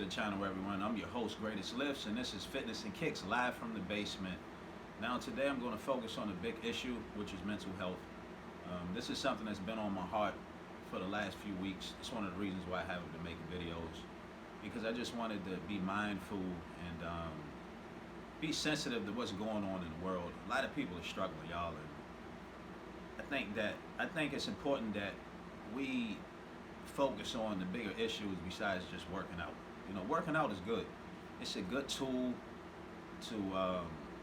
the channel, everyone. I'm your host, Greatest Lifts, and this is Fitness and Kicks live from the basement. Now, today I'm going to focus on a big issue, which is mental health. This is something that's been on my heart for the last few weeks. It's one of the reasons why I haven't been making videos, because I just wanted to be mindful and be sensitive to what's going on in the world. A lot of people are struggling, y'all, and I think it's important that we focus on the bigger issues besides just working out. You know, working out is good. It's a good tool to,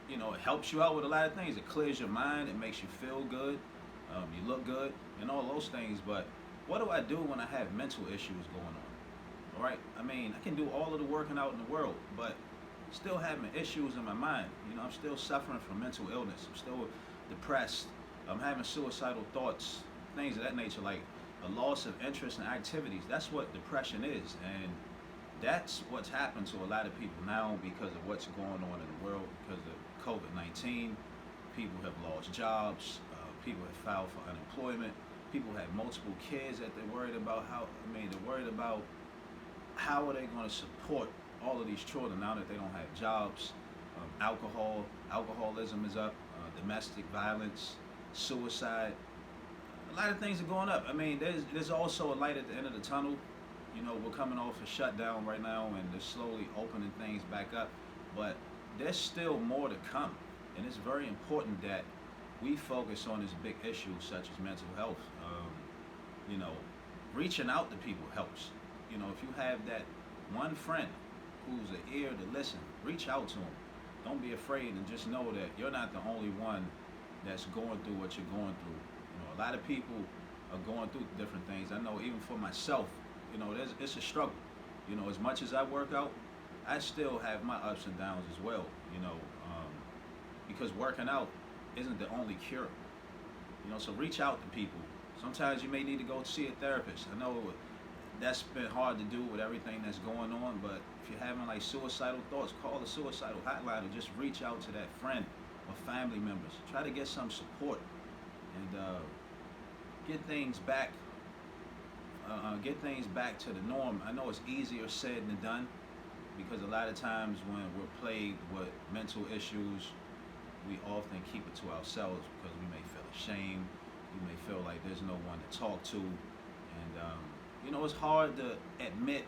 it helps you out with a lot of things. It clears your mind. It makes you feel good. You look good and all those things. But what do I do when I have mental issues going on? All right. I mean, I can do all of the working out in the world, but still having issues in my mind. You know, I'm still suffering from mental illness. I'm still depressed. I'm having suicidal thoughts, things of that nature, like a loss of interest in activities. That's what depression is, and that's what's happened to a lot of people now because of what's going on in the world. Because of COVID-19, people have lost jobs, people have filed for unemployment, people have multiple kids that they're worried about they're worried about how are they going to support all of these children now that they don't have jobs. Alcoholism is up, domestic violence, suicide. A lot of things are going up. I mean, there's also a light at the end of the tunnel. You know, we're coming off a shutdown right now, and they're slowly opening things back up. But there's still more to come, and it's very important that we focus on this big issue such as mental health. Reaching out to people helps. You know, if you have that one friend who's an ear to listen, reach out to them. Don't be afraid, and just know that you're not the only one that's going through what you're going through. A lot of people are going through different things. I know even for myself, it's a struggle. As much as I work out, I still have my ups and downs as well, because working out isn't the only cure. So reach out to people. Sometimes you may need to go see a therapist. I know that's been hard to do with everything that's going on, but if you're having like suicidal thoughts, call the suicidal hotline or just reach out to that friend or family members. Try to get some support and get things back to the norm. I know it's easier said than done, because a lot of times when we're plagued with mental issues, we often keep it to ourselves because we may feel ashamed. We may feel like there's no one to talk to, and it's hard to admit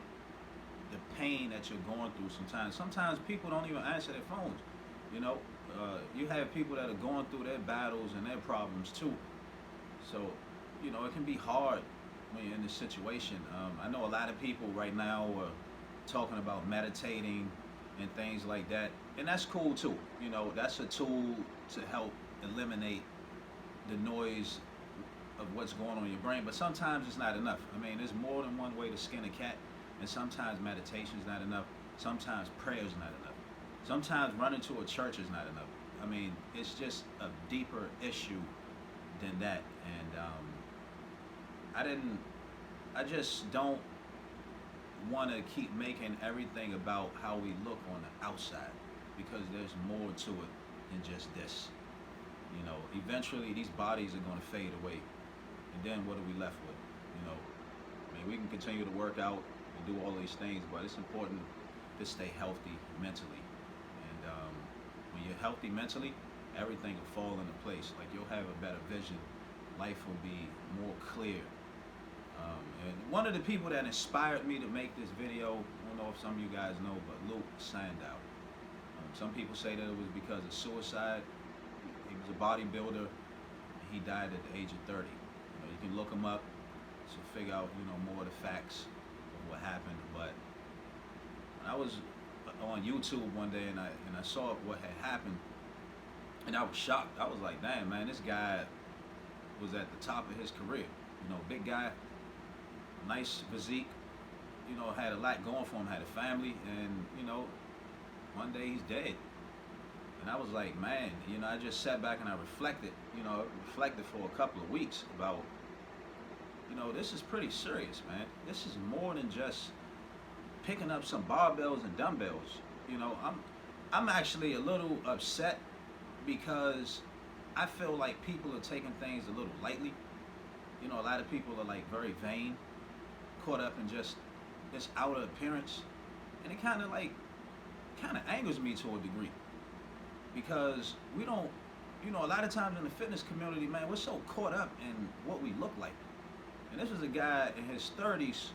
the pain that you're going through sometimes. Sometimes people don't even answer their phones. You have people that are going through their battles and their problems too. So, it can be hard when you're in this situation. I know a lot of people right now are talking about meditating and things like that, and that's cool too. That's a tool to help eliminate the noise of what's going on in your brain, but sometimes it's not enough. I mean, there's more than one way to skin a cat, and sometimes meditation is not enough. Sometimes prayer is not enough. Sometimes running to a church is not enough. I mean, it's just a deeper issue than that, and I just don't want to keep making everything about how we look on the outside, because there's more to it than just this. Eventually these bodies are going to fade away, and then what are we left with? We can continue to work out and do all these things, but it's important to stay healthy mentally. And when you're healthy mentally, everything will fall into place. Like, you'll have a better vision. Life will be more clear. And one of the people that inspired me to make this video, I don't know if some of you guys know, but Luke Sandoe. Some people say that it was because of suicide. He was a bodybuilder. He died at the age of 30. You can look him up to figure out, more of the facts of what happened. But I was on YouTube one day and I saw what had happened, and I was shocked. I was like, damn, man, this guy was at the top of his career. Big guy, nice physique, had a lot going for him, had a family, and one day he's dead. And I was like, man, I just sat back and I reflected for a couple of weeks about, this is pretty serious, man. This is more than just picking up some barbells and dumbbells. I'm actually a little upset because I feel like people are taking things a little lightly. A lot of people are like very vain, caught up in just this outer appearance. And it kind of angers me to a degree because we don't, a lot of times in the fitness community, man, we're so caught up in what we look like. And this was a guy in his 30s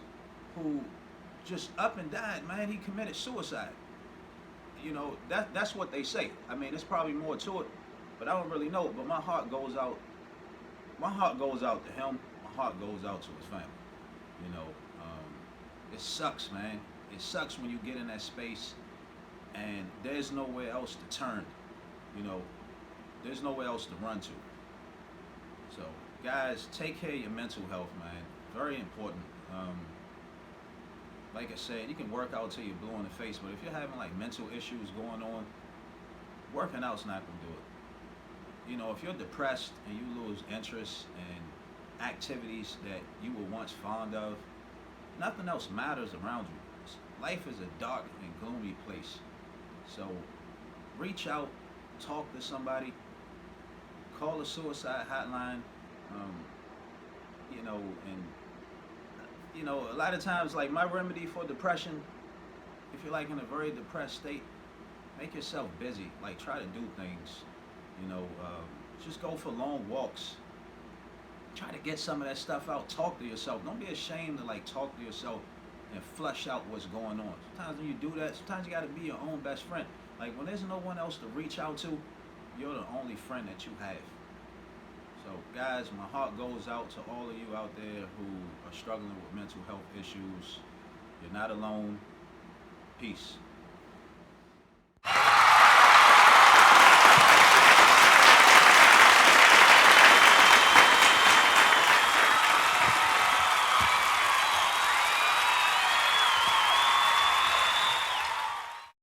who just up and died, man. He committed suicide. That's what they say. I mean, there's probably more to it, but I don't really know. But my heart goes out. My heart goes out to him. My heart goes out to his family. You know, it sucks, man. It sucks when you get in that space and there's nowhere else to turn. You know, there's nowhere else to run to. So, guys, take care of your mental health, man. Very important. Like I said, you can work out till you're blue in the face, but if you're having like mental issues going on, working out's not gonna do it. If you're depressed and you lose interest in activities that you were once fond of, nothing else matters around you. Life is a dark and gloomy place. So reach out, talk to somebody, call a suicide hotline, and a lot of times, like my remedy for depression, if you're like in a very depressed state, make yourself busy. Like try to do things. Just go for long walks. Try to get some of that stuff out. Talk to yourself. Don't be ashamed to like talk to yourself and flush out what's going on. Sometimes when you do that, sometimes you got to be your own best friend. Like when there's no one else to reach out to, you're the only friend that you have. So guys, my heart goes out to all of you out there who are struggling with mental health issues. You're not alone. Peace.